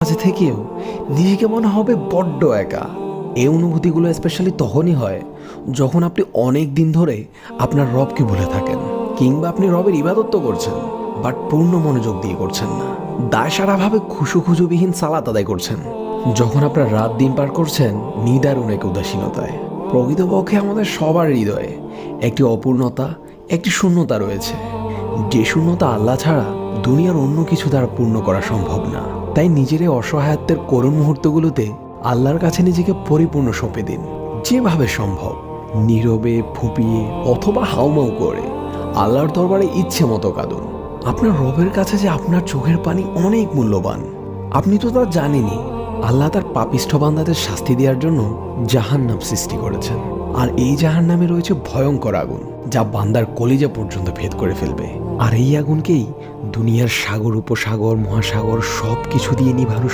মাঝে থেকেও নিজেকে মনে হবে বড্ড একা। এই অনুভূতিগুলো স্পেশালি তখনই হয় যখন আপনি অনেক দিন ধরে আপনার রবকে ভুলে থাকেন, কিংবা আপনি রবের ইবাদত তো করছেন বাট পূর্ণ মনোযোগ দিয়ে করছেন না, দায়সারাভাবে খুশুখুজুবিহীন সালাত আদায় করছেন। যখন আপনার রাত দিন পার করছেন নিদারুণ এক উদাসীনতায়। প্রকৃতপক্ষে আমাদের সবার হৃদয়ে একটি অপূর্ণতা, একটি শূন্যতা রয়েছে, যে শূন্যতা আল্লাহ ছাড়া দুনিয়ার অন্য কিছু দ্বারা পূর্ণ করা সম্ভব না। তাই নিজের এই অসহায়ত্বের করুণ মুহূর্তগুলোতে আল্লাহর কাছে নিজেকে পরিপূর্ণ সঁপে দিন। যেভাবে সম্ভব নীরবে, ফুঁপিয়ে অথবা হাউমাউ করে আল্লাহর দরবারে ইচ্ছে মতো কাঁদুন। আপনার রবের কাছে যে আপনার চোখের পানি অনেক মূল্যবান। আপনি তো তা জানেনই। আল্লাহ তার পাপিষ্ঠ বান্দাদের শাস্তি দেওয়ার জন্য জাহান্নাম সৃষ্টি করেছেন, আর এই জাহান্নামে রয়েছে ভয়ঙ্কর আগুন যা বান্দার কলিজা পর্যন্ত ভেদ করে ফেলবে। আর এই আগুনকেই দুনিয়ার সাগর, উপসাগর, মহাসাগর সব কিছু দিয়ে নিভানো